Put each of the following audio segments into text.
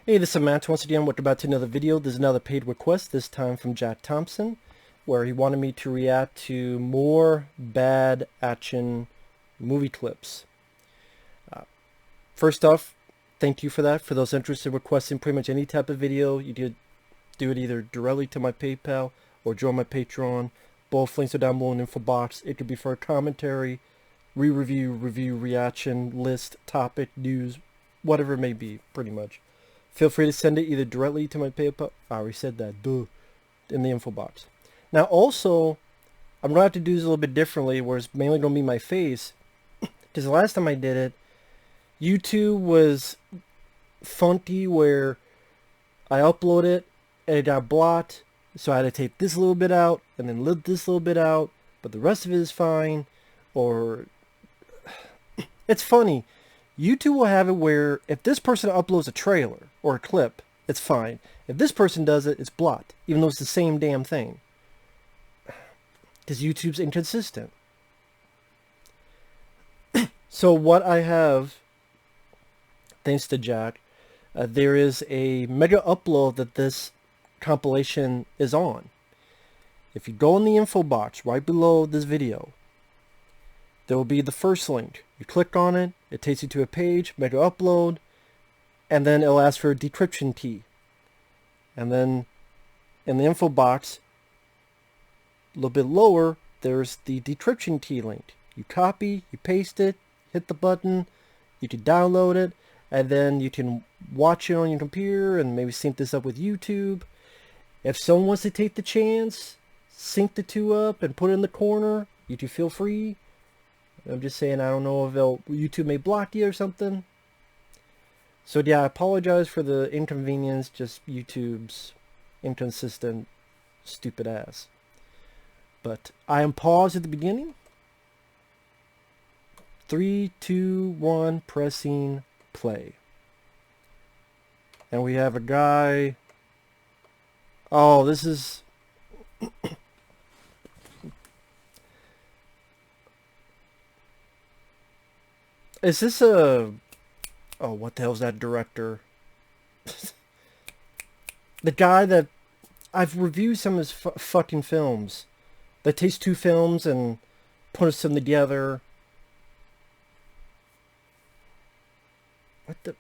Hey, this is Matt once again. Welcome back to another video. There's another paid request, this time from Thompson, where he wanted me to react to more bad action movie clips. First off, thank you for that. For those interested in requesting pretty much any type of video, you could do it either directly to my PayPal or join my Patreon. Both links are down below in the info box. It could be for a commentary, review, reaction, list, topic, news, whatever it may be, pretty much. Feel free to send it either directly to my PayPal. I already said that, duh, in the info box. Now also, I'm going to have to do this a little bit differently, where it's mainly going to be my face. Because the last time I did it, YouTube was funky where I upload it and it got blocked. So I had to take this little bit out and then this little bit out. But the rest of it is fine. Or, it's funny. YouTube will have it where if this person uploads a trailer or a clip, it's fine. If this person does it, it's blocked, even though it's the same damn thing. Because YouTube's inconsistent. So what I have, thanks to Jack, there is a mega upload that this compilation is on. If you go in the info box right below this video, there will be the first link. You click on it, it takes you to a page, mega upload, and then it'll ask for a decryption key. And then in the info box, a little bit lower, there's the decryption key link. You copy, you paste it, hit the button, you can download it, and then you can watch it on your computer and maybe sync this up with YouTube. If someone wants to take the chance, sync the two up and put it in the corner, you can feel free. I'm just saying, I don't know if YouTube may block you or something. So yeah, I apologize for the inconvenience, just YouTube's inconsistent, stupid ass. But I am paused at the beginning. 3, 2, 1, pressing play. And we have a guy. Oh, this is... Is this a... Oh, what the hell's that director? The guy that... I've reviewed some of his fucking films. That takes two films and puts them together. What the...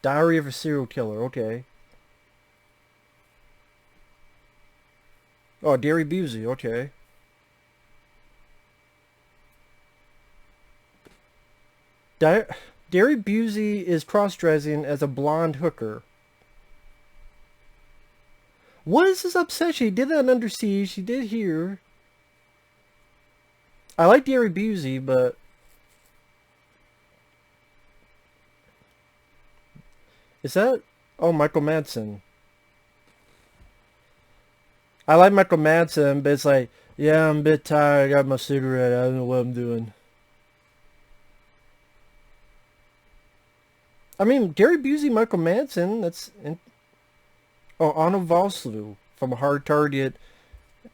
Diary of a Serial Killer, okay. Oh, Gary Busey, okay. Gary Busey is cross-dressing as a blonde hooker. What is this obsession? He did that in Under Siege. He did here. I like Gary Busey, but... Is that... Oh, Michael Madsen. I like Michael Madsen, but it's like, yeah, I'm a bit tired. I got my cigarette. I don't know what I'm doing. I mean, Gary Busey, Michael Madsen, that's... Oh, Anna Vosloo from Hard Target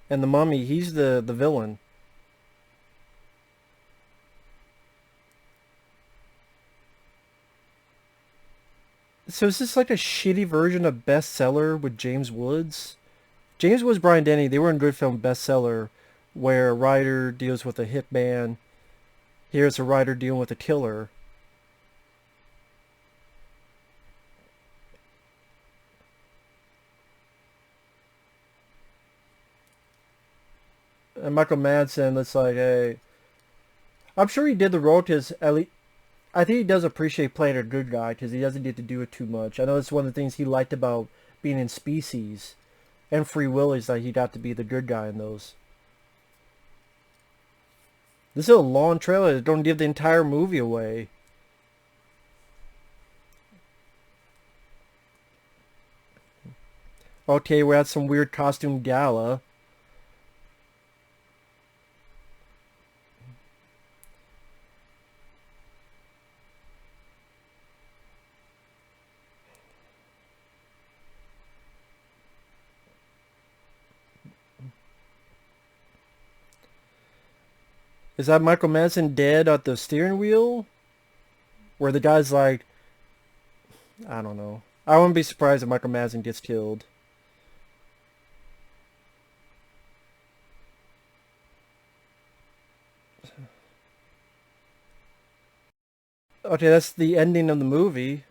and The Mummy. He's the villain. So is this like a shitty version of Bestseller with James Woods? James Woods, Brian Denny, they were in good film Bestseller, where a writer deals with a hitman. Here it's a writer dealing with a killer. And Michael Madsen, it's like, hey, I'm sure he did the role because at least, I think he does appreciate playing a good guy because he doesn't get to do it too much. I know it's one of the things he liked about being in Species and Free Willis, that he got to be the good guy in those. This is a long trailer that don't give the entire movie away. Okay, we're at some weird costume gala. Is that Michael Madsen dead at the steering wheel? Where the guy's like, I don't know. I wouldn't be surprised if Michael Madsen gets killed. Okay, that's the ending of the movie.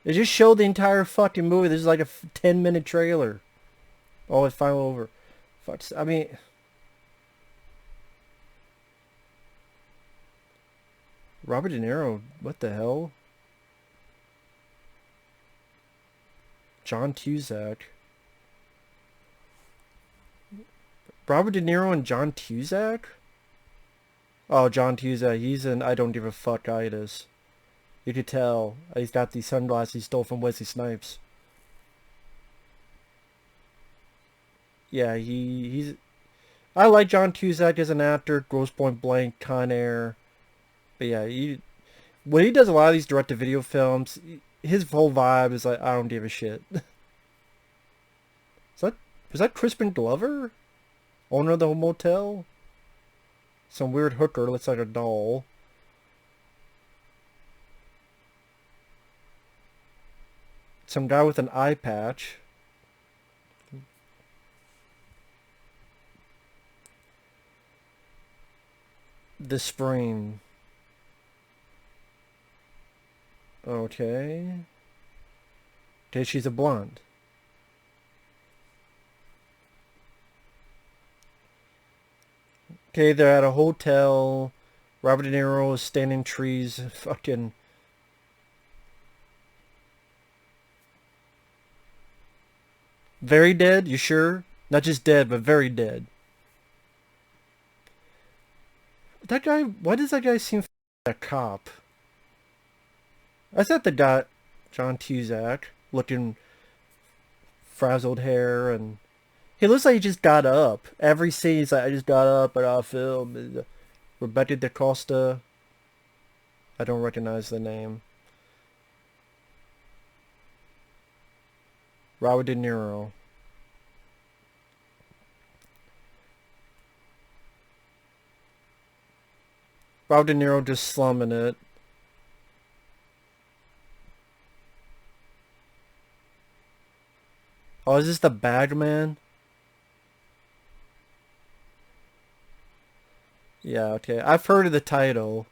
It just showed the entire fucking movie. This is like a 10-minute trailer. Oh, it's finally over. I mean, Robert De Niro, what the hell? John Cusack. Robert De Niro and John Cusack? Oh, John Cusack, he's an I don't give a fuck itis. You could tell. He's got these sunglasses he stole from Wesley Snipes. Yeah, he's... I like John Cusack as an actor. Grosse Point Blank, Con Air. But yeah, when he does a lot of these direct-to-video films, his whole vibe is like, I don't give a shit. Was that Crispin Glover? Owner of the motel? Some weird hooker looks like a doll. Some guy with an eye patch. The spring. Okay. Okay, she's a blonde. Okay, they're at a hotel. Robert De Niro is standing in trees. Fucking... Very dead? You sure? Not just dead, but very dead. That guy... Why does that guy seem like a cop? I thought the guy... John Cusack. Looking... frazzled hair and... He looks like he just got up. Every scene he's like, I just got up, I got film. Rebecca DaCosta. I don't recognize the name. Robert De Niro. Robert De Niro just slumming it. Oh, is this the bag man? Yeah, okay. I've heard of the title.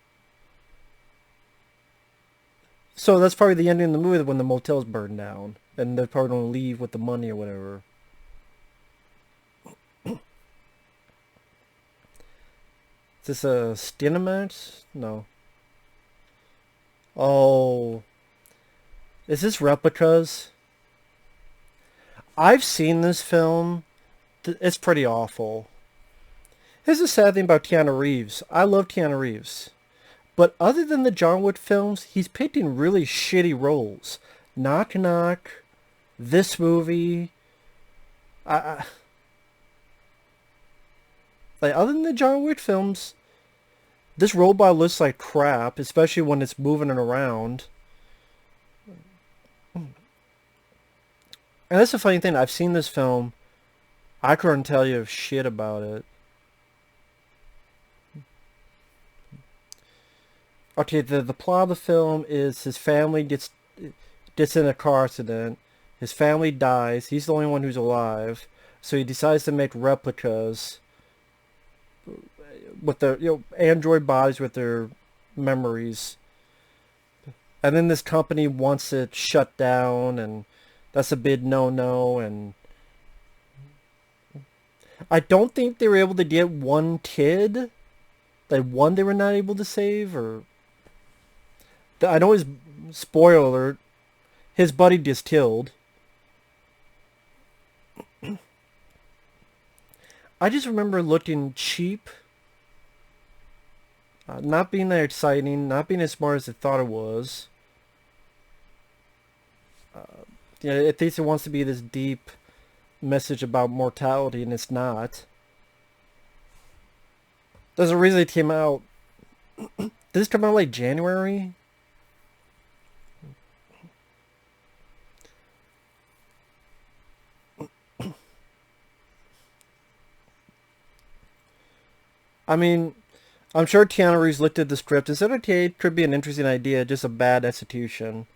So that's probably the ending of the movie when the motel's burned down. And they're probably going to leave with the money or whatever. Is this a Skinemax? No. Oh. Is this replicas? I've seen this film. It's pretty awful. Here's the sad thing about Keanu Reeves. I love Keanu Reeves. But other than the John Wick films, he's picking really shitty roles. Knock Knock, this movie. Like, other than the John Wick films, this robot looks like crap, especially when it's moving it around. And that's the funny thing. I've seen this film. I couldn't tell you shit about it. Okay, the plot of the film is his family gets in a car accident. His family dies. He's the only one who's alive. So he decides to make replicas with their android bodies with their memories. And then this company wants it shut down, and that's a big no-no. And I don't think they were able to get one kid. Like one they were not able to save, or I know his spoiler alert. His buddy gets killed. I just remember looking cheap. Not being that exciting. Not being as smart as I thought it was. It thinks it wants to be this deep message about mortality, and it's not. There's a reason it came out. Did this come out like January? I mean, I'm sure Keanu Reeves looked at the script and said, okay, it could be an interesting idea, just a bad execution.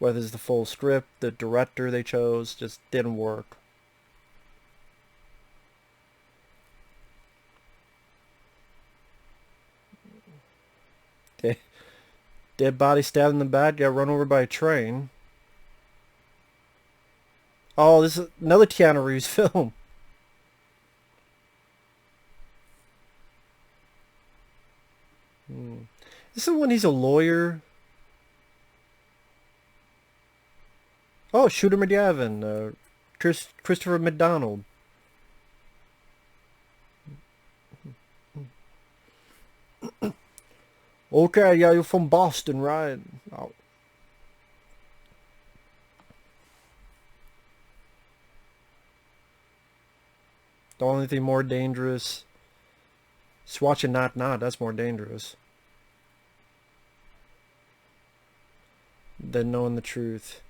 Whether it's the full script, the director they chose, just didn't work. Dead body stabbed in the back, got run over by a train. Oh, this is another Keanu Reeves film. This is when he's a lawyer. Oh, Shooter McGavin, Christopher McDonald. Okay, yeah, you're from Boston, right? Oh. The only thing more dangerous is watching Not Not. That's more dangerous than knowing the truth.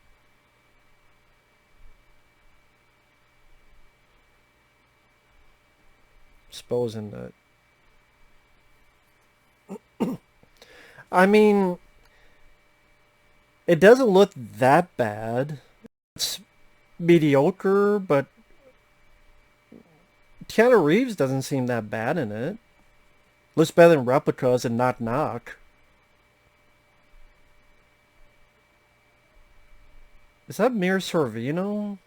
Exposing that. I mean, it doesn't look that bad. It's mediocre, but Keanu Reeves doesn't seem that bad in it. Looks better than Replicas and Knock Knock. Is that Mira Sorvino?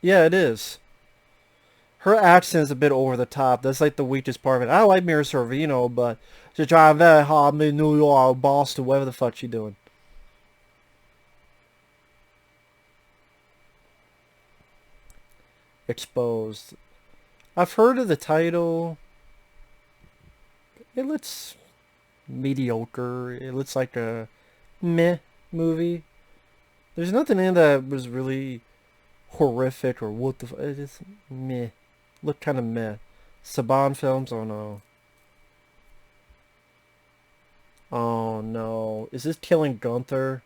Yeah, it is. Her accent is a bit over the top. That's like the weakest part of it. I like Mira Sorvino, but she's trying very hard in New York, Boston, whatever the fuck she doing. Exposed. I've heard of the title. It looks mediocre. It looks like a meh movie. There's nothing in that was really horrific or what the. It just meh. Looked kind of meh. Saban films. Oh no. Oh no. Is this Killing Gunther?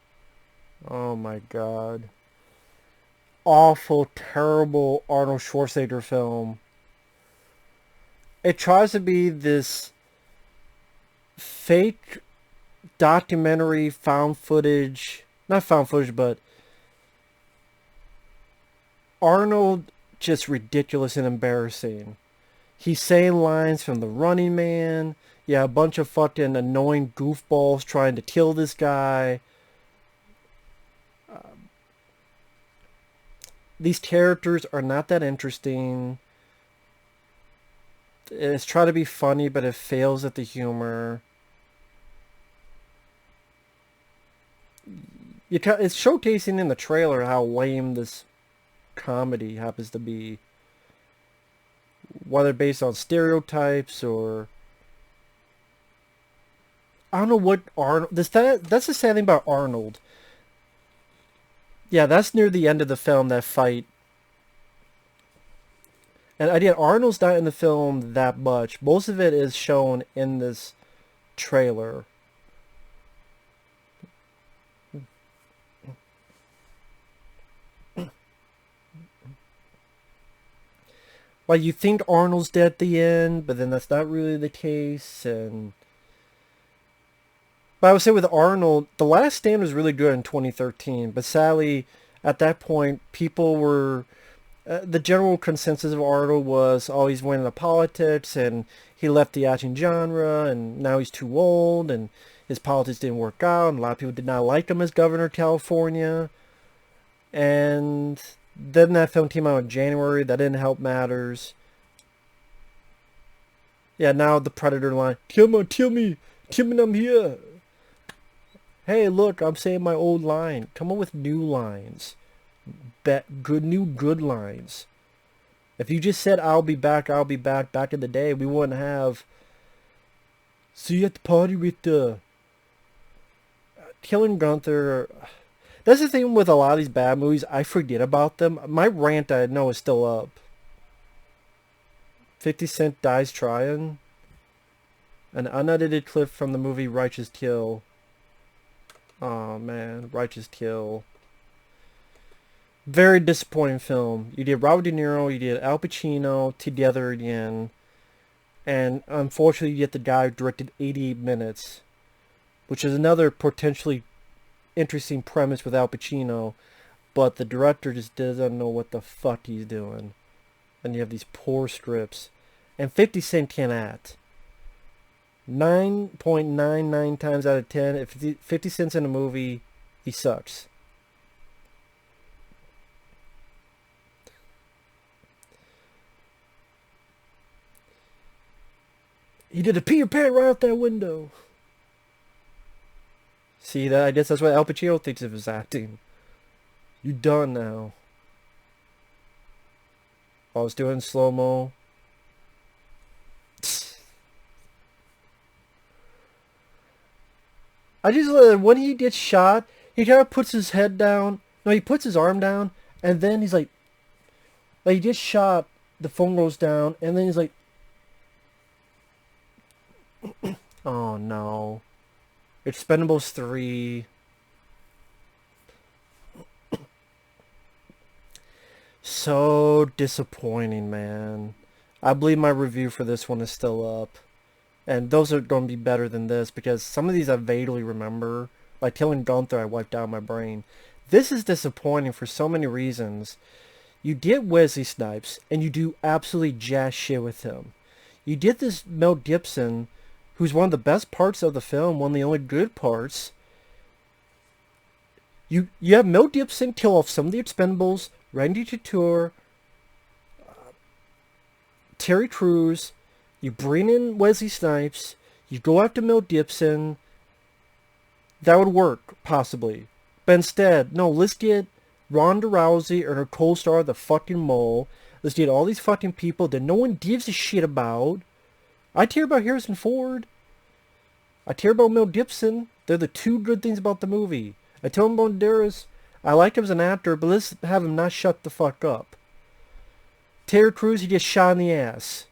Oh my god. Awful, terrible Arnold Schwarzenegger film. It tries to be this fake documentary found footage, not found footage, but Arnold just ridiculous and embarrassing. He's saying lines from The Running Man. Yeah, a bunch of fucking annoying goofballs trying to kill this guy. These characters are not that interesting. It's trying to be funny, but it fails at the humor. It's showcasing in the trailer how lame this comedy happens to be. Whether based on stereotypes or... I don't know what Arnold... That's the sad thing about Arnold. Yeah, that's near the end of the film, that fight. And again, Arnold's not in the film that much. Most of it is shown in this trailer. Like, you think Arnold's dead at the end, but then that's not really the case, and... But I would say with Arnold, The Last Stand was really good in 2013, but sadly, at that point, people were... the general consensus of Arnold was, oh, he's went into politics, and he left the action genre, and now he's too old, and his politics didn't work out, and a lot of people did not like him as governor of California. And then that film came out in January. That didn't help matters. Yeah, now the Predator line. Kill me, I'm here. Hey, look, I'm saying my old line. Come up with new lines. Good lines. If you just said, I'll be back back in the day, we wouldn't have... See you at the party with the... Killing Gunther... That's the thing with a lot of these bad movies. I forget about them. My rant, I know, is still up. 50 Cent dies trying. An unedited clip from the movie Righteous Kill. Oh man, Righteous Kill. Very disappointing film. You did Robert De Niro, you did Al Pacino together again. And unfortunately, you get the guy who directed 88 minutes. which is another potentially interesting premise with Al Pacino, but the director just doesn't know what the fuck he's doing. And you have these poor scripts. And 50 Cent can't act. 9.99 times out of 10, if 50 Cent's in a movie, he sucks. He did a Peter Pan right out that window. See that? I guess that's what Al Pacino thinks of his acting. You done now. I was doing slow-mo. I just, when he gets shot, he kind of puts his head down. No, he puts his arm down, and then he's like he gets shot, the phone goes down, and then he's like, oh no. Expendables 3. So disappointing, man. I believe my review for this one is still up. And those are going to be better than this because some of these I vaguely remember. Like Killing Gunther, I wiped out my brain. This is disappointing for so many reasons. You get Wesley Snipes, and you do absolutely jack shit with him. You get this Mel Gibson, who's one of the best parts of the film, one of the only good parts. You have Mel Gibson kill off some of the Expendables, Randy Couture, Terry Crews. You bring in Wesley Snipes. You go after Mel Gibson. That would work, possibly. But instead, no, let's get Ronda Rousey or her co-star, the fucking Mole. Let's get all these fucking people that no one gives a shit about. I care about Harrison Ford. I care about Mel Gibson. They're the two good things about the movie. I tell him Banderas, I like him as an actor, but let's have him not shut the fuck up. Terry Crews, he gets shot in the ass.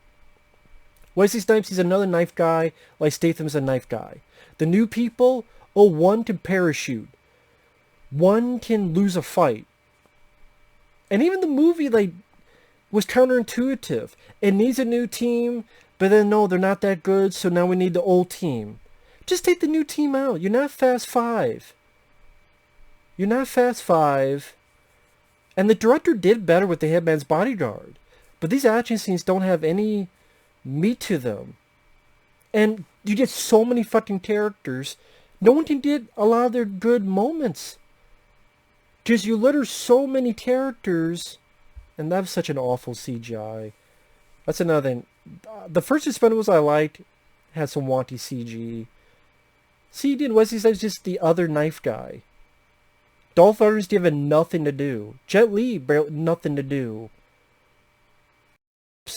Wesley Snipes, he's another knife guy, like Statham's a knife guy. The new people, oh, one can parachute. One can lose a fight. And even the movie, like, was counterintuitive. It needs a new team, but then no, they're not that good, so now we need the old team. Just take the new team out. You're not Fast Five. You're not Fast Five. And the director did better with The Hitman's Bodyguard. But these action scenes don't have any meat to them. And you get so many fucking characters. No one can get a lot of their good moments. Because you litter so many characters. And that's such an awful CGI. That's another thing. The first Expendables I liked had some wonky CG. CD and Wesley Snipes just the other knife guy. Dolph Lundgren's given nothing to do. Jet Li, nothing to do.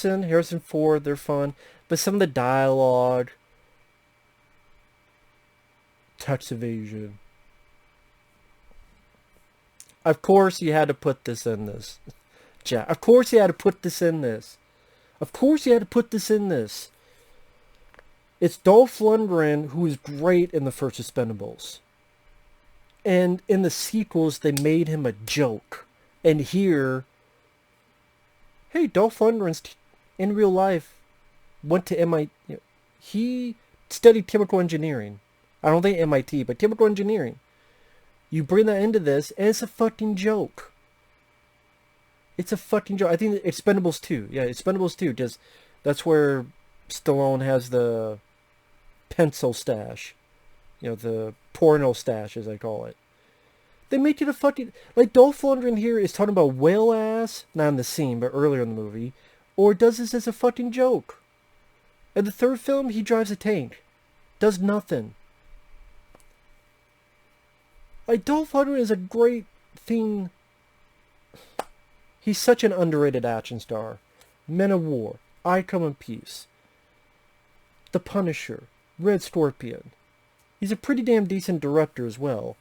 Harrison Ford, they're fun. But some of the dialogue. Tax evasion. Of course you had to put this in this. Jack. Of course you had to put this in this. Of course you had to put this in this. It's Dolph Lundgren who is great in the first Expendables. And in the sequels, they made him a joke. And here, hey, Dolph Lundgren's in real life went to MIT. He studied chemical engineering. I don't think MIT, but chemical engineering. You bring that into this, and it's a fucking joke. It's a fucking joke. I think Expendables 2. Yeah, Expendables 2. Just, that's where Stallone has the pencil stash. You know, the porno stash, as I call it. They make it a fucking... Like, Dolph Lundgren here is talking about whale ass, not in the scene, but earlier in the movie, or does this as a fucking joke. In the third film, he drives a tank. Does nothing. Like, Dolph Lundgren is a great thing. He's such an underrated action star. Men of War, I Come in Peace, The Punisher, Red Scorpion. He's a pretty damn decent director as well.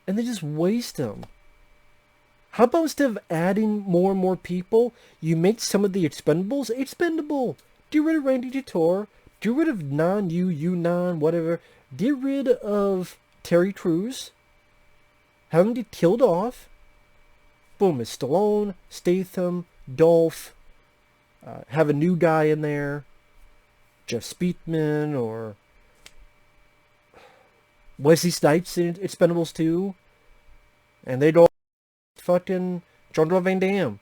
And they just waste him. How about instead of adding more and more people, you make some of the Expendables expendable? Get rid of Randy Couture. Get rid of Yunnan, whatever. Get rid of Terry Crews. Have him get killed off. Boom, it's Stallone, Statham, Dolph. Have a new guy in there. Jeff Speakman or... Wesley Snipes in Expendables 2, and they don't fucking Jean-Claude Van Damme.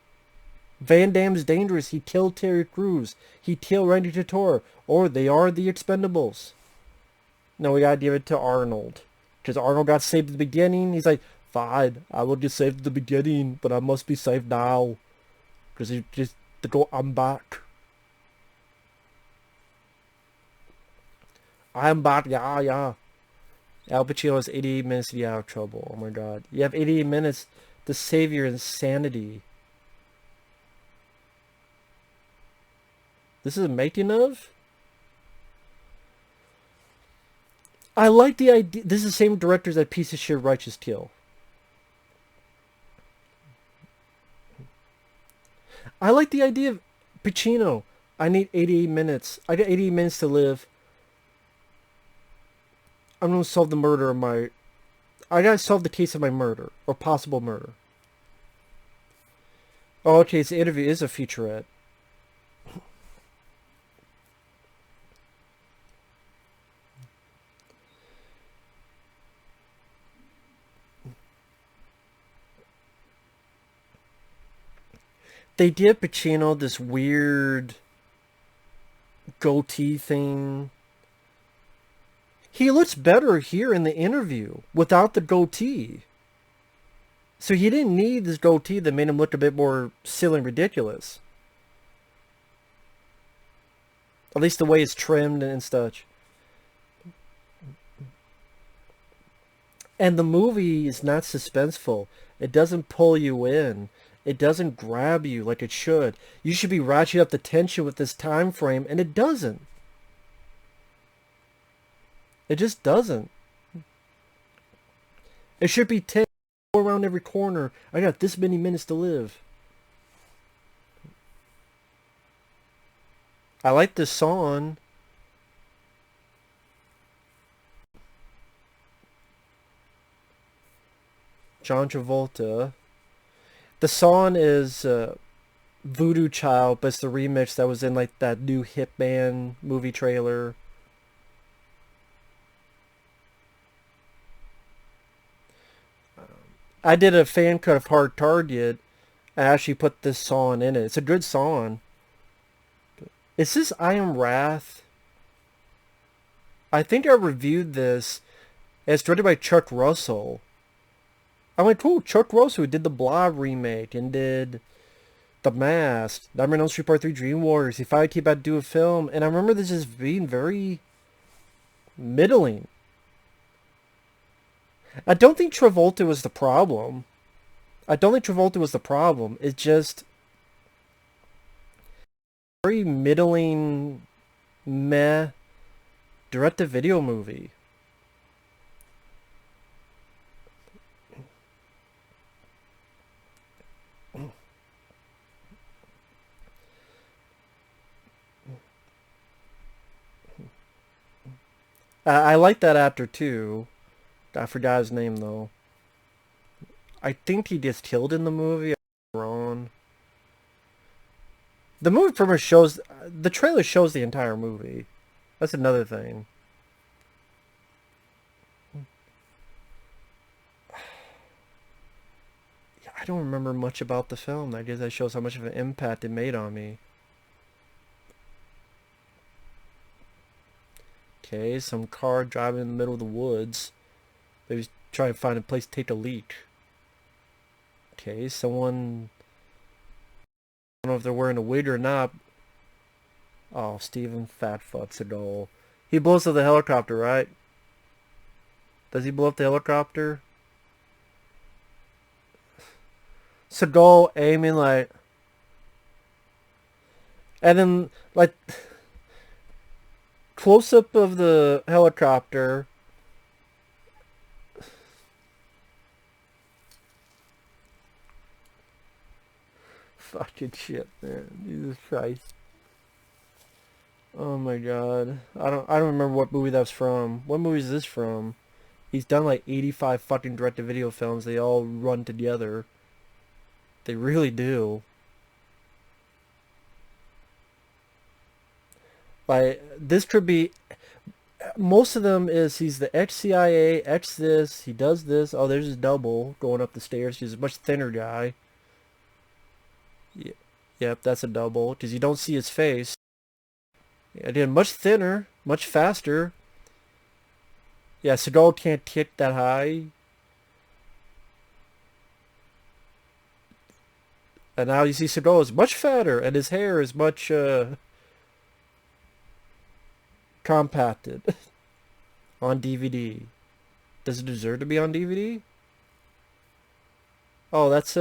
Van Damme's dangerous. He killed Terry Crews. He killed Randy Couture. Or they are the Expendables. No, we gotta give it to Arnold. Because Arnold got saved at the beginning. He's like, fine, I will get saved at the beginning, but I must be saved now. Because he just to go, I'm back. I'm back, yeah, yeah. Al Pacino has 88 minutes to get out of trouble. Oh my god. You have 88 minutes to save your insanity. This is a making of? I like the idea. This is the same director as that piece of shit Righteous Kill. I like the idea of Pacino. I need 88 minutes. I got 88 minutes to live. I'm gonna solve the murder of my... I gotta solve the case of my murder. Or possible murder. Oh, okay, so the interview is a featurette. They did Pacino this weird goatee thing. He looks better here in the interview without the goatee. So he didn't need this goatee that made him look a bit more silly and ridiculous. At least the way it's trimmed and such. And the movie is not suspenseful. It doesn't pull you in. It doesn't grab you like it should. You should be ratcheting up the tension with this time frame, and it doesn't. It just doesn't. It should be 10 around every corner. I got this many minutes to live. I like this song. John Travolta. The song is Voodoo Child, but it's the remix that was in like that new Hitman movie trailer. I did a fan cut of Hard Target. I actually put this song in it. It's a good song. Is this I Am Wrath? I think I reviewed this. It's directed by Chuck Russell. I'm like, cool, Chuck Russell, who did the Blob remake and did The Mask, Nightmare on Elm Street Part 3 Dream Warriors. He finally came out to do a film, and I remember this as being very middling. I don't think Travolta was the problem. It's just very middling, meh, direct-to-video movie. I like that actor too. I forgot his name though. I think he gets killed in the movie. I'm wrong. The movie pretty much shows... The trailer shows the entire movie. That's another thing. Yeah, I don't remember much about the film. I guess that shows how much of an impact it made on me. Okay, some car driving in the middle of the woods. They was trying to find a place to take a leak. Okay, someone... I don't know if they're wearing a wig or not. Oh, Steven Fatfuck's a goal. He blows up the helicopter, right? Does he blow up the helicopter? Seagal aiming like... And then, like... Close-up of the helicopter. Fucking shit, man. Jesus Christ. Oh my god. I don't remember what movie that's from. What movie is this from? He's done like 85 fucking direct-to-video films. They all run together. They really do. Like, this could be... most of them is he's the ex-CIA, ex this, he does this. Oh, there's his double going up the stairs. He's a much thinner guy. Yep, that's a double because you don't see his face. Again, much thinner, much faster. Yeah, Seagal can't kick that high. And now you see Seagal is much fatter, and his hair is much compacted on DVD. Does it deserve to be on DVD? Oh, that's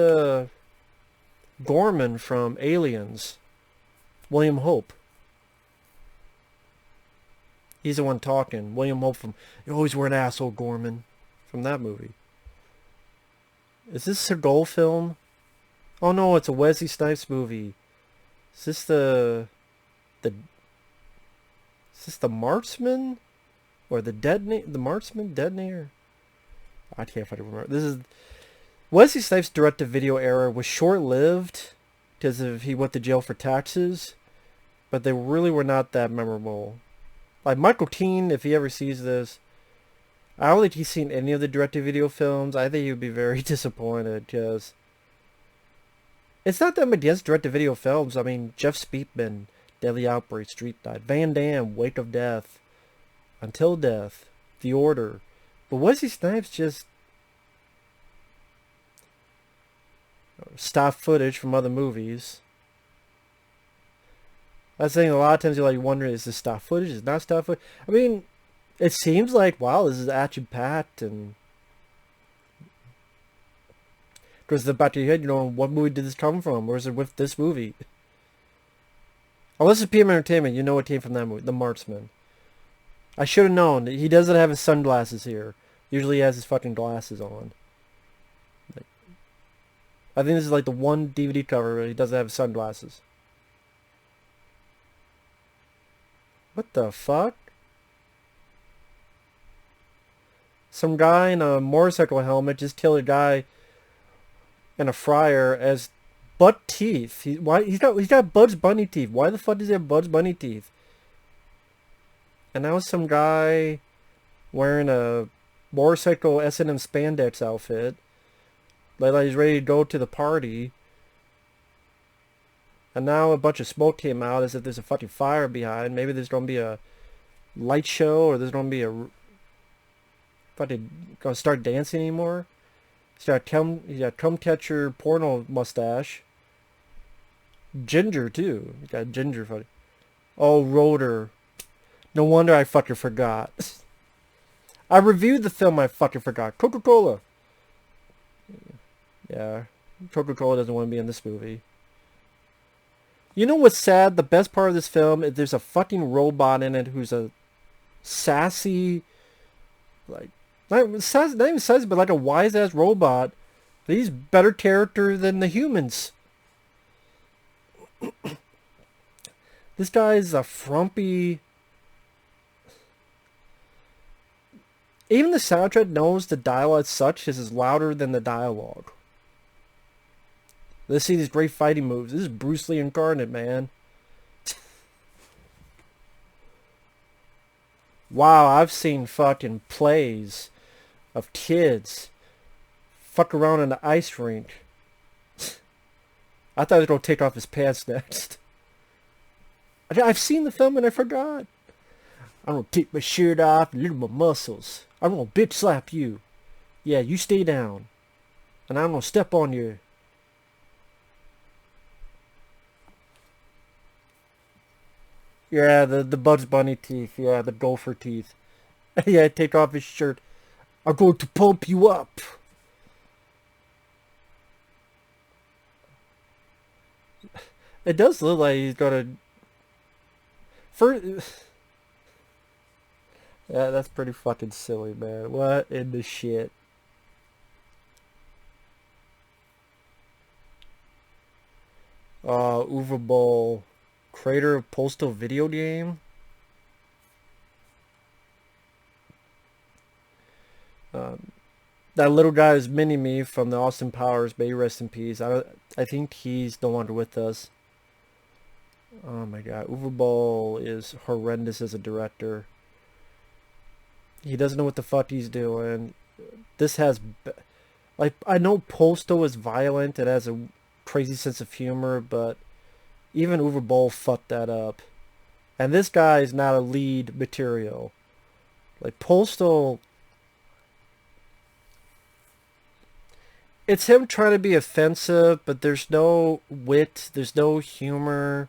Gorman from Aliens. William Hope. He's the one talking. William Hope from You Always Were an Asshole, Gorman. From that movie. Is this a Seagal film? Oh no, it's a Wesley Snipes movie. Is this the is this the Marksman? Or the Marksman Detonator? I can't fucking remember. This is Wesley Snipes' direct-to-video era was short-lived because he went to jail for taxes, but they really were not that memorable. Like Michael Keane, if he ever sees this, I don't think he's seen any of the direct-to-video films. I think he would be very disappointed because it's not that I'm against direct-to-video films. I mean, Jeff Speakman, Deadly Outbreak, Street Dive, Van Damme, Wake of Death, Until Death, The Order. But Wesley Snipes just stock footage from other movies. I was saying a lot of times you're like wondering, is this stock footage? Is it not stock footage? I mean, it seems like, wow, this is action-packed and goes to the back of your head, you know, what movie did this come from? Or is it with this movie? Unless it's PM Entertainment, you know it came from that movie, The Marksman. I should have known. He doesn't have his sunglasses here. Usually he has his fucking glasses on. I think this is like the one DVD cover where he doesn't have his sunglasses. What the fuck? Some guy in a motorcycle helmet just killed a guy in a fryer as butt teeth. He's got Bugs Bunny teeth. Why the fuck does he have Bugs Bunny teeth? And now some guy wearing a motorcycle S&M spandex outfit. Like he's ready to go to the party. And now a bunch of smoke came out as if there's a fucking fire behind. Maybe there's gonna be a light show or there's gonna be a fucking gonna start dancing anymore. He's got cum catcher porno mustache. Ginger too. He got ginger fucking. Oh, Rotor. No wonder I fucking forgot. I reviewed the film, I fucking forgot. Coca-Cola. Yeah. Coca-Cola doesn't want to be in this movie. You know what's sad? The best part of this film is there's a fucking robot in it who's a sassy, like, not even sassy, but like a wise-ass robot. He's better character than the humans. This guy's a frumpy. Even the soundtrack knows the dialogue as such is louder than the dialogue. Let's see these great fighting moves. This is Bruce Lee incarnate, man. Wow, I've seen fucking plays of kids fuck around in the ice rink. I thought he was going to take off his pants next. I've seen the film and I forgot. I'm going to take my shirt off and look at my muscles. I'm going to bitch slap you. Yeah, you stay down. And I'm going to step on you. Yeah, the Bugs Bunny teeth. Yeah, the gopher teeth. Yeah, take off his shirt. I'm going to pump you up. It does look like he's gonna. First, yeah, that's pretty fucking silly, man. What in the shit? Uva Bowl, creator of Postal video game. That little guy is Mini-Me from the Austin Powers, may he rest in peace. I think he's no longer with us. Oh my god, Uwe Boll is horrendous as a director. He doesn't know what the fuck he's doing. This has, like, I know Postal is violent. It has a crazy sense of humor, but even Uwe Boll fucked that up. And this guy is not a lead material. Like, Postal, it's him trying to be offensive, but there's no wit, there's no humor.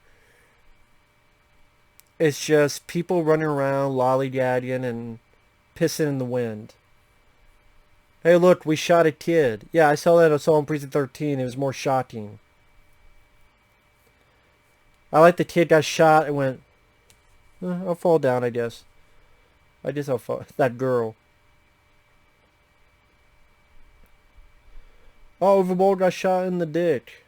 It's just people running around lollygagging and pissing in the wind. Hey, look, we shot a kid. Yeah, I saw that. I saw in Precinct 13. It was more shocking. I like the kid got shot and went, I'll fall down, I guess. I guess I'll fall. That girl. Oh, Overboard got shot in the dick.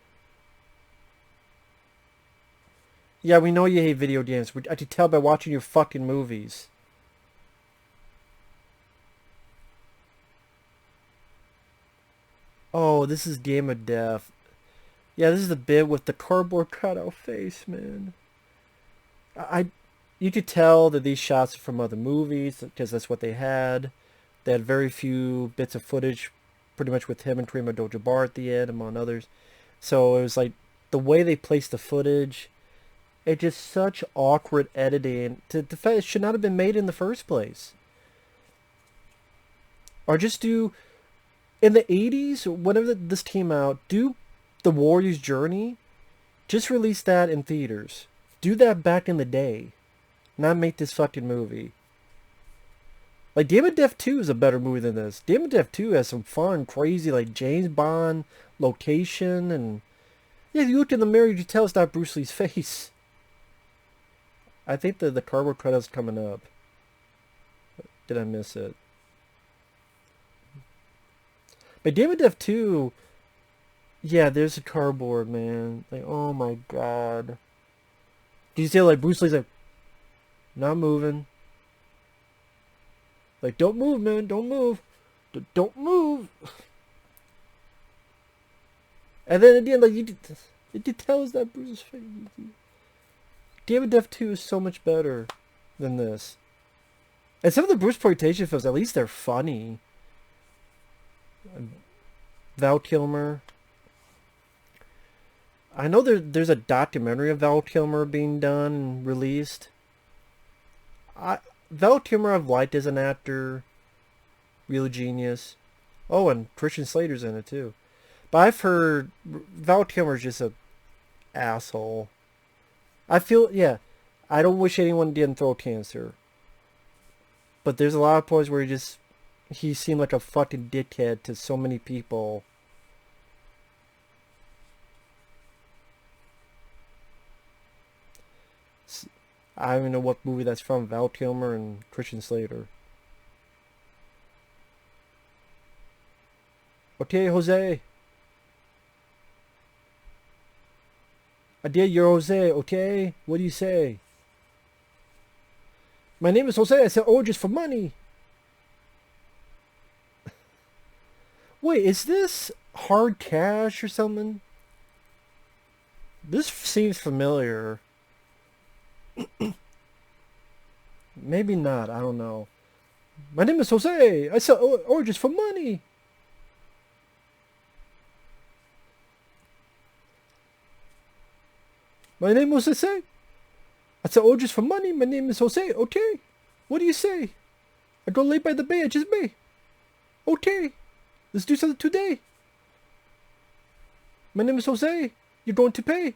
Yeah, we know you hate video games. I could tell by watching your fucking movies. Oh, this is Game of Death. Yeah, this is the bit with the cardboard cutout face, man. I, you could tell that these shots are from other movies because that's what they had. They had very few bits of footage, pretty much with him and Kareem Abdul-Jabbar at the end, among others. So it was like the way they placed the footage. It's just such awkward editing. The fact it should not have been made in the first place. Or just do in the 80s, whenever this came out, do the Warrior's Journey. Just release that in theaters. Do that back in the day. Not make this fucking movie. Like, Game of Death 2 is a better movie than this. Game of Death 2 has some fun, crazy, like, James Bond location, and... yeah, you look in the mirror, you can tell it's not Bruce Lee's face. I think the cardboard cutouts coming up. Did I miss it? But Game of Death 2... yeah, there's a cardboard, man. Like, oh my god. Do you see, like, Bruce Lee's like... not moving. Like, don't move, man. Don't move. Don't move. And then again, like, you tell us that Bruce's face. Game of Death 2 is so much better than this. And some of the Bruce exploitation films, at least they're funny. Val Kilmer. I know there's a documentary of Val Kilmer being done and released. Val Kilmer I've liked as an actor. Real genius. Oh, and Christian Slater's in it too. But I've heard Val Kilmer's just a asshole. I feel, yeah, I don't wish anyone didn't throat cancer. But there's a lot of points where he seemed like a fucking dickhead to so many people. I don't even know what movie that's from. Val Kilmer and Christian Slater. Okay, Jose. I did your Jose, okay? What do you say? My name is Jose. I said, oh, just for money. Wait, is this Hard Cash or something? This seems familiar. Maybe not. I don't know. My name is Jose. I sell oranges for money. My name is Jose. I sell oranges for money. My name is Jose. Okay. What do you say? I go lay by the bay. I just may. Okay. Let's do something today. My name is Jose. You're going to pay.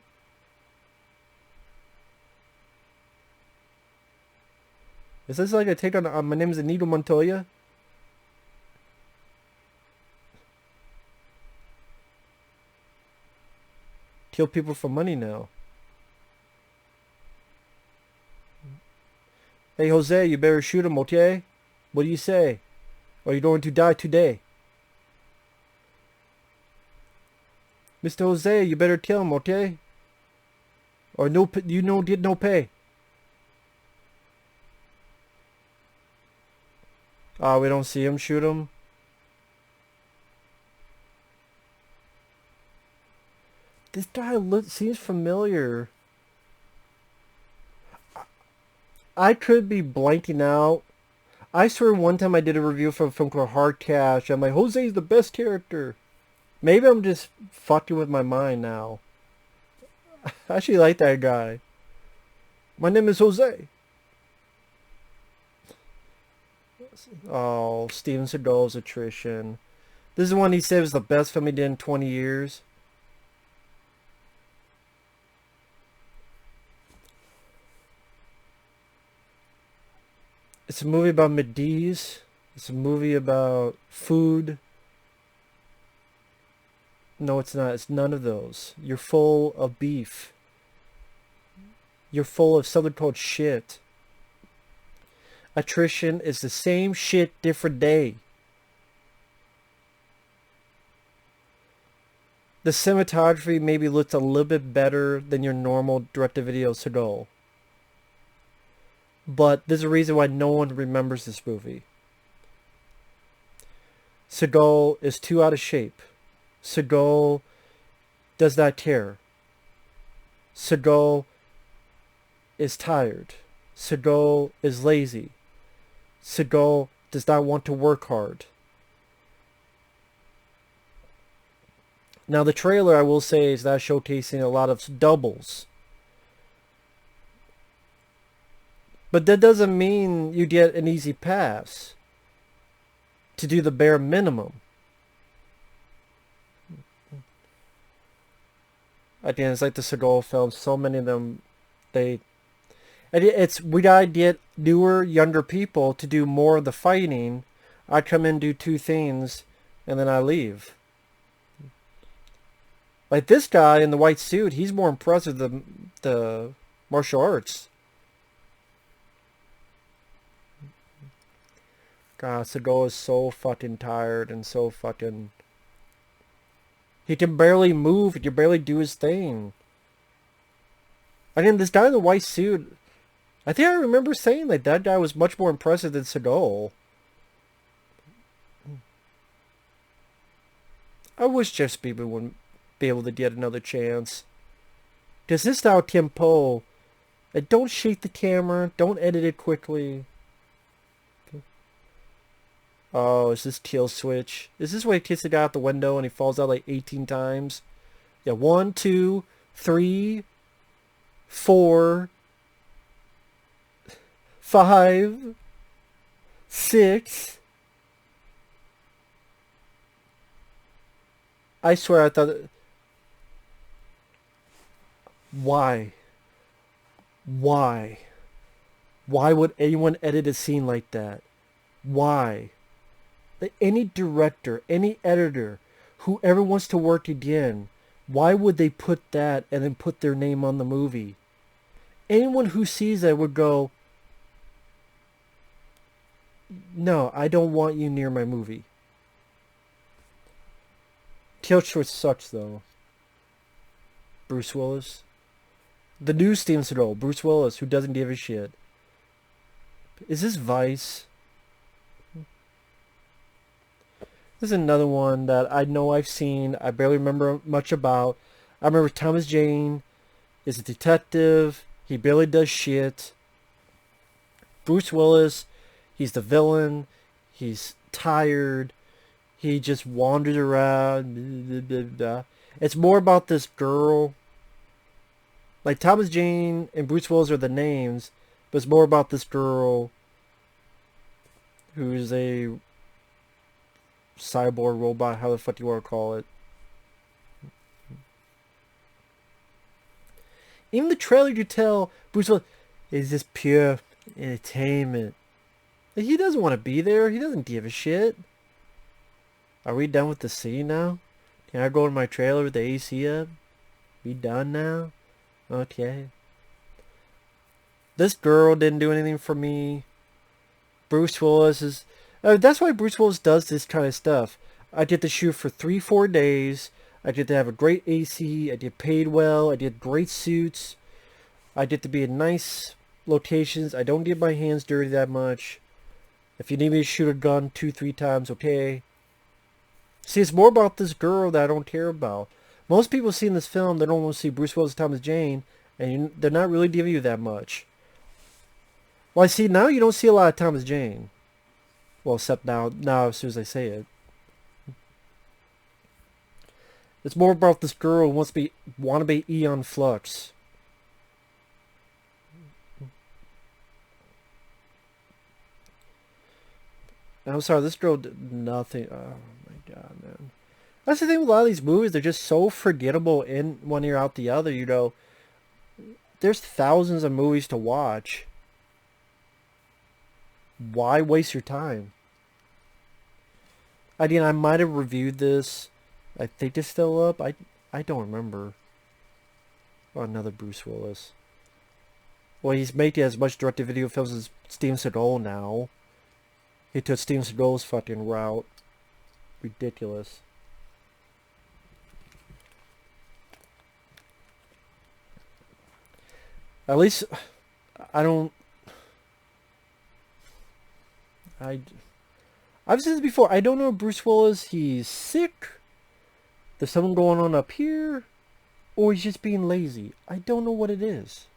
Is this like a take on my name is Anito Montoya? Kill people for money now. Hey Jose, you better shoot him, okay? What do you say? Or you're going to die today. Mr. Jose, you better kill him, okay? Or no, you no get no pay. We don't see him shoot him. This guy seems familiar. I could be blanking out. I swear one time I did a review for a film called Hard Cash. I'm like, Jose's the best character. Maybe I'm just fucking with my mind now. I actually like that guy. My name is Jose. Oh, Steven Seagal's Attrition. This is the one he said was the best film he did in 20 years. It's a movie about Mediz. It's a movie about food. No, it's not. It's none of those. You're full of beef. You're full of something called shit. Attrition is the same shit, different day. The cinematography maybe looks a little bit better than your normal direct-to-video Seagal. But there's a reason why no one remembers this movie. Seagal is too out of shape. Seagal does not care. Seagal is tired. Seagal is lazy. Seagal does not want to work hard. Now the trailer, I will say, is not showcasing a lot of doubles. But that doesn't mean you get an easy pass to do the bare minimum. Again, it's like the Seagal films. So many of them, we gotta get newer, younger people to do more of the fighting. I come in, do two things, and then I leave. Like this guy in the white suit, he's more impressive than the martial arts. God, Seagal is so fucking tired and so fucking... He can barely move. He can barely do his thing. Again, this guy in the white suit, I think I remember saying like that guy was much more impressive than Seagal. I wish Jeff Speedman wouldn't be able to get another chance. Because this style tempo, don't shake the camera, don't edit it quickly. Oh, is this kill switch? Is this where he kicks the guy out the window and he falls out like 18 times? Yeah, 1, 2, 3, 4, 5, 6. I swear I thought... Why? Why? Why would anyone edit a scene like that? Why? Any director, any editor, whoever wants to work again, why would they put that and then put their name on the movie? Anyone who sees that would go, no, I don't want you near my movie. Kill Switch sucks though. Bruce Willis. The new Steven Seagal, Bruce Willis, who doesn't give a shit. Is this Vice? This is another one that I know I've seen. I barely remember much about. I remember Thomas Jane is a detective. He barely does shit. Bruce Willis, he's the villain. He's tired. He just wanders around. Blah, blah, blah. It's more about this girl. Like Thomas Jane and Bruce Willis are the names, but it's more about this girl who's a cyborg robot, how the fuck you want to call it. Even the trailer, you tell Bruce Willis is just pure entertainment. Like, he doesn't want to be there. He doesn't give a shit. Are we done with the scene now? Can I go in my trailer with the AC up? We done now? Okay. This girl didn't do anything for me. Bruce Willis is... that's why Bruce Willis does this kind of stuff. I get to shoot for 3-4 days. I get to have a great AC. I get paid well. I get great suits. I get to be in nice locations. I don't get my hands dirty that much. If you need me to shoot a gun 2-3 times, okay. See, it's more about this girl that I don't care about. Most people see in this film, they don't want to see Bruce Willis, Thomas Jane, and they're not really giving you that much. Well, I see now you don't see a lot of Thomas Jane. Well, except now as soon as I say it. It's more about this girl who want to be Aeon Flux. I'm sorry, this girl did nothing. Oh my god, man. That's the thing with a lot of these movies. They're just so forgettable in one ear out the other, you know. There's thousands of movies to watch. Why waste your time? I might have reviewed this. I think it's still up. I don't remember. Oh, another Bruce Willis. Well, he's making as much direct-to-video films as Steven Seagal now. He took Steven Seagal's fucking route. Ridiculous. At least, I've said this before. I don't know if Bruce Willis, he's sick. There's something going on up here. Or he's just being lazy. I don't know what it is.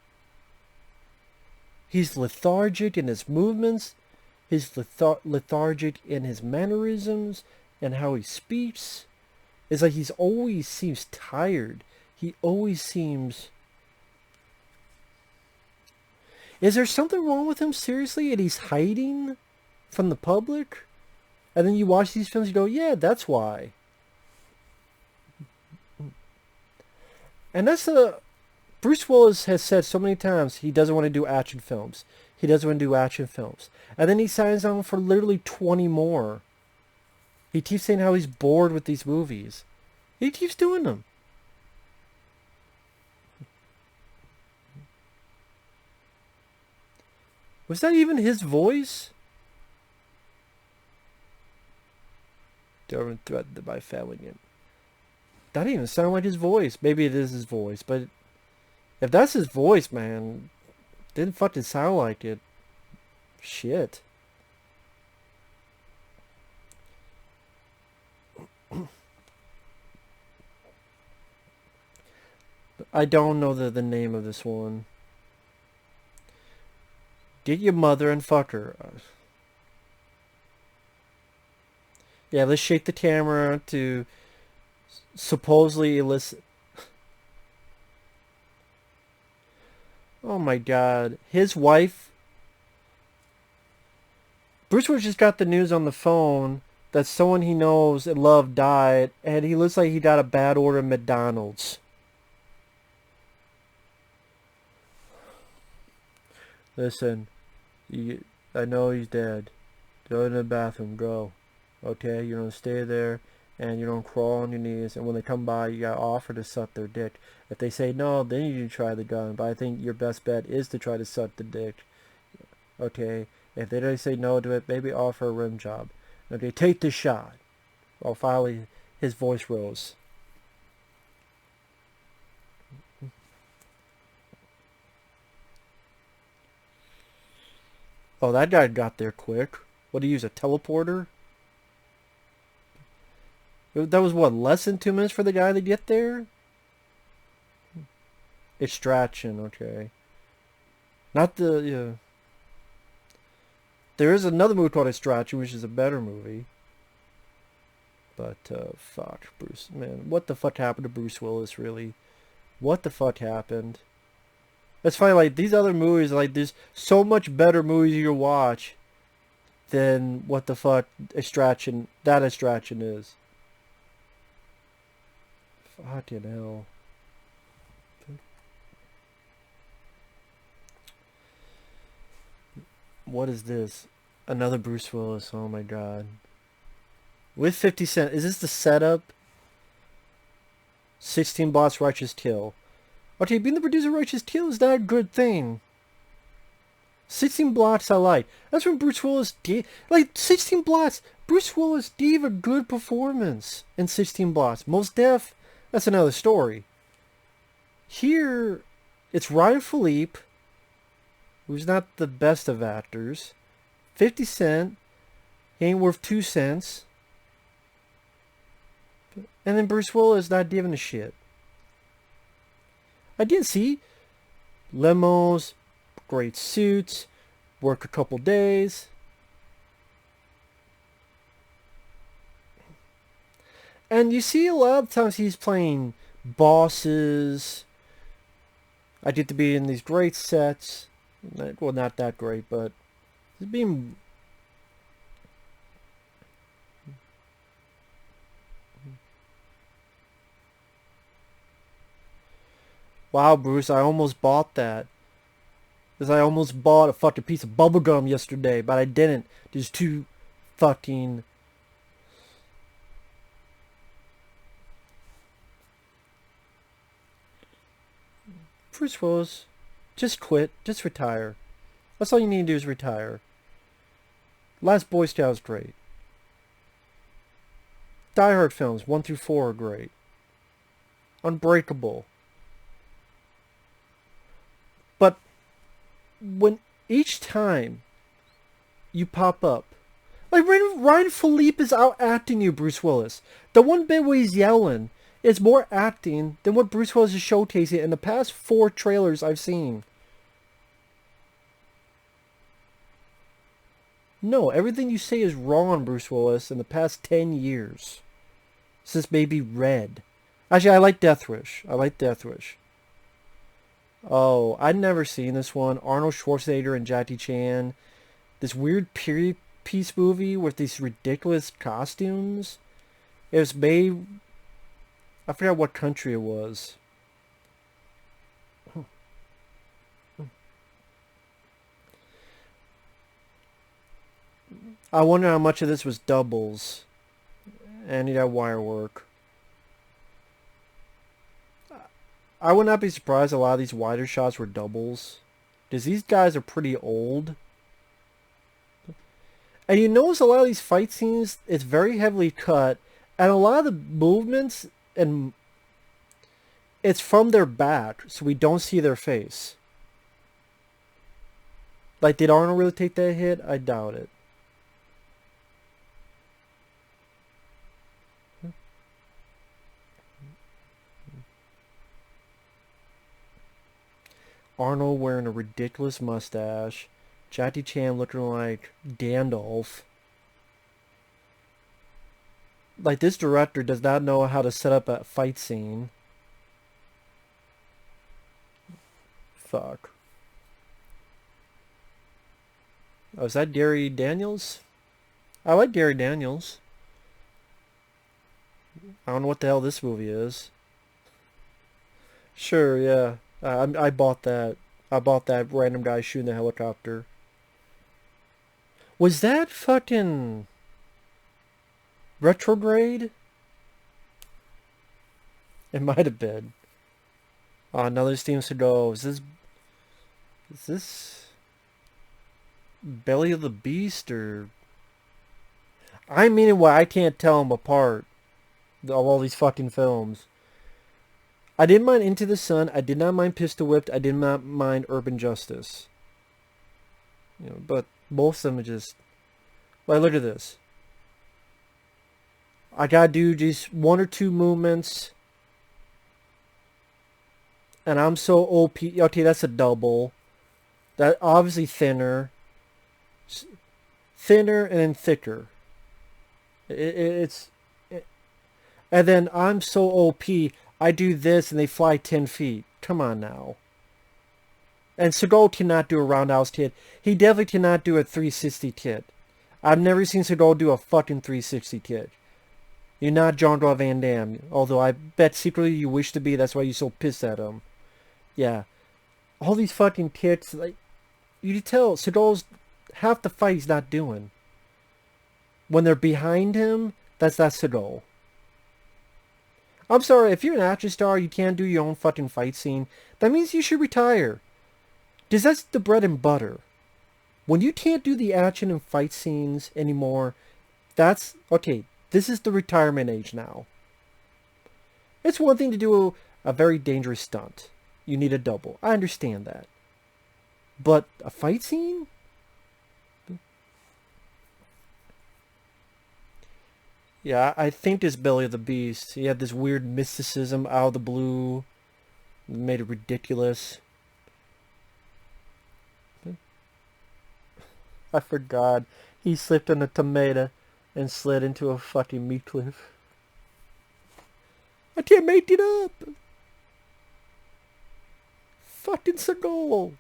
He's lethargic in his movements. He's lethargic in his mannerisms and how he speaks. It's like he's always seems tired. He always seems... Is there something wrong with him, seriously? And he's hiding from the public? And then you watch these films, you go, yeah, that's why. And that's Bruce Willis has said so many times he doesn't want to do action films. He doesn't want to do action films. And then he signs on for literally 20 more. He keeps saying how he's bored with these movies. He keeps doing them. Was that even his voice? Don't threaten by failing it. That didn't even sound like his voice. Maybe it is his voice, but if that's his voice, man, didn't fucking sound like it. Shit. I don't know the name of this one. Get your mother and fuck her. Yeah, let's shake the camera to supposedly elicit. Oh my god. His wife... Bruce Willis just got the news on the phone that someone he knows and loved died, and he looks like he got a bad order at McDonald's. Listen, I know he's dead. Go in the bathroom, go. Okay, you're gonna stay there, and you're gonna crawl on your knees, and when they come by, you gotta offer to suck their dick. If they say no, then you can try the gun, but I think your best bet is to try to suck the dick. Okay, if they don't say no to it, maybe offer a rim job. Okay, take the shot. Well, finally, his voice rose. Oh, that guy got there quick. What, did he use, a teleporter? That was, what, less than 2 minutes for the guy to get there? Extraction, okay. Not the, yeah. There is another movie called Extraction, which is a better movie. But, fuck, Bruce, man. What the fuck happened to Bruce Willis, really? What the fuck happened? It's funny, like, these other movies, like, there's so much better movies you can watch than what the fuck Extraction is. Fucking hell. What is this? Another Bruce Willis, oh my god. With 50 Cent, is this the setup? 16 Blocks Righteous Kill. Okay, being the producer of Righteous Kill is not a good thing. 16 Blocks I like. That's when Bruce Willis gave... Like, 16 Blocks, Bruce Willis gave a good performance in 16 Blocks. Most Def, that's another story. Here, it's Ryan Philippe, who's not the best of actors. 50 Cent, he ain't worth 2 cents. And then Bruce Willis not giving a shit. I did see limos, great suits, work a couple days. And you see a lot of times he's playing bosses. I get to be in these great sets. Well, not that great, but he's being... Wow, Bruce, I almost bought that. Because I almost bought a fucking piece of bubblegum yesterday, but I didn't. There's too fucking... Bruce Willis, just quit. Just retire. That's all you need to do is retire. Last Boy Scout was great. Die Hard films, 1 through 4 are great. Unbreakable. But when each time you pop up, like Ryan Philippe is out acting you, Bruce Willis. The one bit where he's yelling is more acting than what Bruce Willis is showcasing in the past 4 trailers I've seen. No, everything you say is wrong, Bruce Willis, in the past 10 years. Since maybe Red. Actually, I like Death Wish. I like Death Wish. Oh, I'd never seen this one. Arnold Schwarzenegger and Jackie Chan. This weird period piece movie with these ridiculous costumes. It was made... I forgot what country it was. I wonder how much of this was doubles. And you got wire work. I would not be surprised a lot of these wider shots were doubles. Because these guys are pretty old. And you notice a lot of these fight scenes, it's very heavily cut. And a lot of the movements, and it's from their back, so we don't see their face. Like, did Arnold really take that hit? I doubt it. Arnold wearing a ridiculous mustache. Jackie Chan looking like Gandalf. Like, this director does not know how to set up a fight scene. Fuck. Oh, is that Gary Daniels? I like Gary Daniels. I don't know what the hell this movie is. Sure, yeah. I bought that. I bought that random guy shooting the helicopter. Was that fucking Retrograde? It might have been. Oh, another Steam to go. Is this Belly of the Beast or... I mean, what, I can't tell them apart of all these fucking films. I didn't mind Into the Sun. I did not mind Pistol Whipped. I did not mind Urban Justice. You know, but most of them are just... Like, look at this. I gotta do just 1 or 2 movements. And I'm so OP. Okay, that's a double. That obviously thinner. Thinner and then thicker. And then I'm so OP. I do this and they fly 10 feet. Come on now. And Seagal cannot do a roundhouse kick. He definitely cannot do a 360 kick. I've never seen Seagal do a fucking 360 kick. You're not Jean-Claude Van Damme. Although I bet secretly you wish to be. That's why you're so pissed at him. Yeah. All these fucking kicks. Like, you can tell Seagal's half the fight he's not doing. When they're behind him, that's Seagal. I'm sorry, if you're an action star, you can't do your own fucking fight scene. That means you should retire. Because that's the bread and butter. When you can't do the action and fight scenes anymore, that's... Okay, this is the retirement age now. It's one thing to do a very dangerous stunt. You need a double. I understand that. But a fight scene? Yeah, I think this Belly of the Beast. He had this weird mysticism out of the blue. Made it ridiculous. I forgot. He slipped on a tomato and slid into a fucking meat cliff. I can't make it up. Fucking Seagal.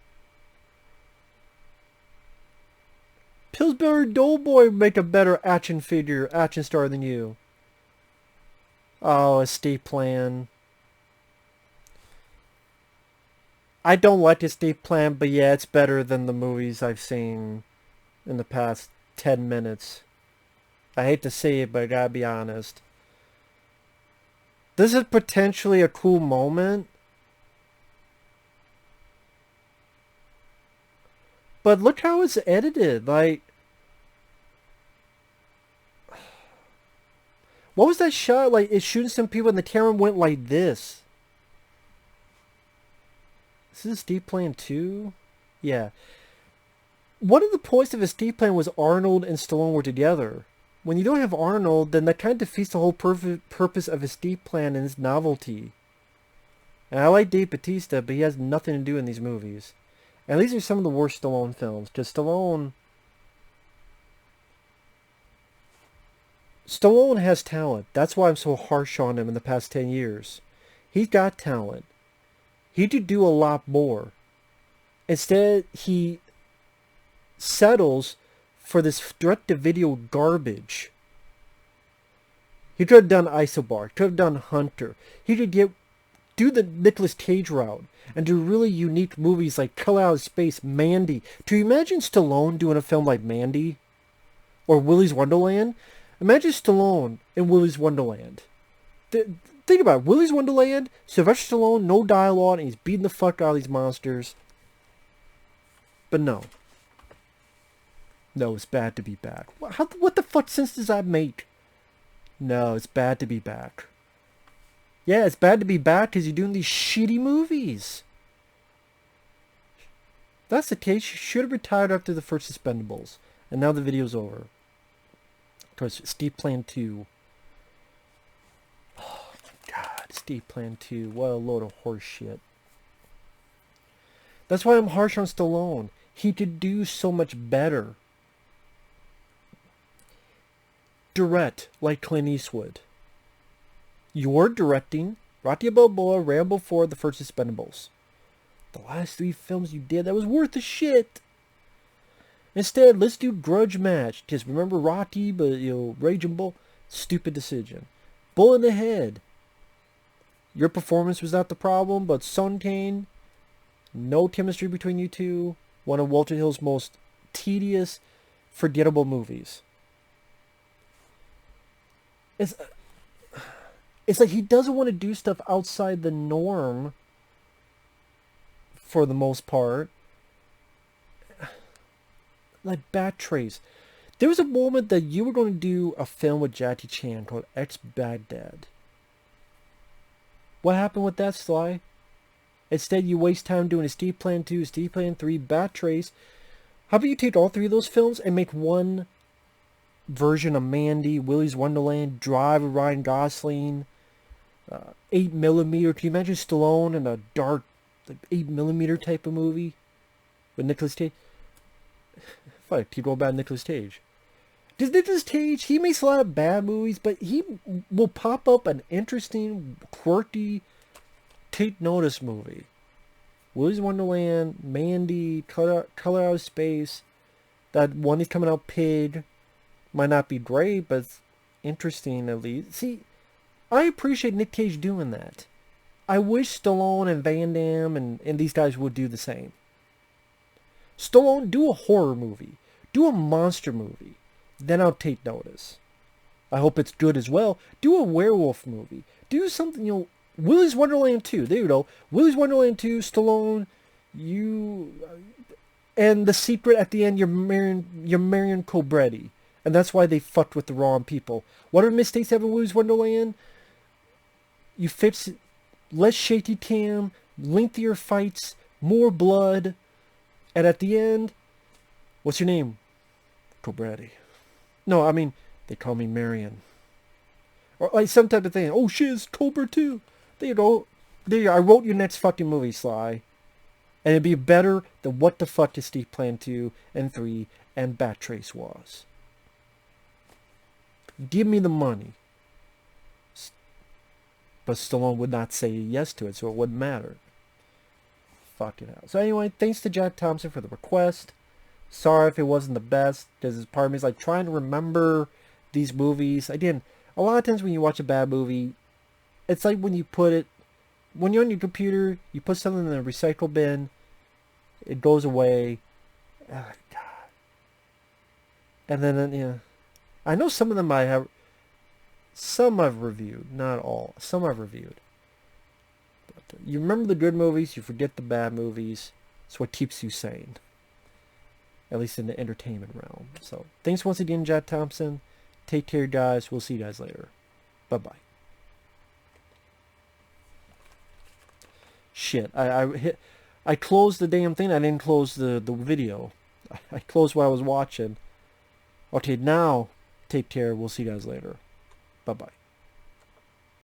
Pillsbury Doughboy make a better action star than you. Oh, Escape Plan. I don't like Escape Plan, but yeah, it's better than the movies I've seen in the past 10 minutes. I hate to say it, but I gotta be honest. This is potentially a cool moment. But look how it's edited. Like, what was that shot? Like, it's shooting some people and the camera went like this. Is this Escape Plan 2? Yeah. One of the points of Escape Plan was Arnold and Stallone were together. When you don't have Arnold, then that kind of defeats the whole purpose of Escape Plan and its novelty. And I like Dave Bautista, but he has nothing to do in these movies. And these are some of the worst Stallone films. Because Stallone has talent. That's why I'm so harsh on him in the past 10 years. He's got talent. He could do a lot more. Instead, he settles for this direct-to-video garbage. He could have done Isobar. Could have done Hunter. He could do the Nicolas Cage route and do really unique movies like Color Out of Space, Mandy. Do you imagine Stallone doing a film like Mandy? Or Willy's Wonderland? Imagine Stallone in Willy's Wonderland. Think about it. Willy's Wonderland, Sylvester Stallone, no dialogue, and he's beating the fuck out of these monsters. But no. No, it's bad to be back. What the fuck sense does that make? No, it's bad to be back. Yeah, it's bad to be back because you're doing these shitty movies. If that's the case, you should have retired after the first Expendables. And now the video's over. Because Escape Plan 2. Oh my god, Escape Plan 2. What a load of horse shit. That's why I'm harsh on Stallone. He could do so much better. Direct like Clint Eastwood. You're directing Rocky Balboa, Rambo 4, the first Expendables. The last 3 films you did, that was worth the shit. Instead, let's do Grudge Match. Because remember Rocky, but Raging Bull? Stupid decision. Bull in the Head. Your performance was not the problem, but Sun Kane, no chemistry between you two. One of Walter Hill's most tedious, forgettable movies. It's like he doesn't want to do stuff outside the norm for the most part. Like Bat Trace. There was a moment that you were going to do a film with Jackie Chan called Ex-Baghdad. What happened with that, Sly? Instead, you waste time doing Escape Plan 2, Escape Plan 3, Bat Trace. How about you take all 3 of those films and make one version of Mandy, Willy's Wonderland, Drive with Ryan Gosling, 8mm. Can you imagine Stallone in a dark 8mm type of movie with Nicolas Cage? Fuck, keep going about Nicolas Cage. Does Nicolas Cage, he makes a lot of bad movies, but he will pop up an interesting, quirky, take notice movie. Willy's Wonderland, Mandy, Color Out of Space, that one he's coming out, Pig. Might not be great, but it's interesting at least. See, I appreciate Nick Cage doing that. I wish Stallone and Van Damme and these guys would do the same. Stallone, do a horror movie. Do a monster movie. Then I'll take notice. I hope it's good as well. Do a werewolf movie. Do something, Willy's Wonderland 2. There you go. Willy's Wonderland 2, Stallone, and the secret at the end, you're marrying Cobretti. And that's why they fucked with the wrong people. What are mistakes have in Willy's Wonderland? You fix it. Less shaky cam, lengthier fights, more blood. And at the end, what's your name? Cobretti. No, I mean, they call me Marion. Or like some type of thing. Oh, shiz, Cobra too. There you go. There you go. I wrote your next fucking movie, Sly. And it'd be better than what the fuck Escape Plan 2 and 3 and Bat Trace was. Give me the money. But Stallone would not say yes to it, so it wouldn't matter. Fucking hell. So anyway, thanks to Jack Thompson for the request. Sorry if it wasn't the best. Because part of me is like trying to remember these movies. Again, a lot of times when you watch a bad movie, it's like when you put it, when you're on your computer, you put something in the recycle bin, it goes away. Oh, God. And then, yeah. I know some of them some I've reviewed, not all. Some I've reviewed. But you remember the good movies, you forget the bad movies. It's what keeps you sane. At least in the entertainment realm. So, thanks once again, Jack Thompson. Take care, guys. We'll see you guys later. Bye-bye. Shit, I closed the damn thing. I didn't close the video. I closed what I was watching. Okay, now, take care. We'll see you guys later. Bye-bye.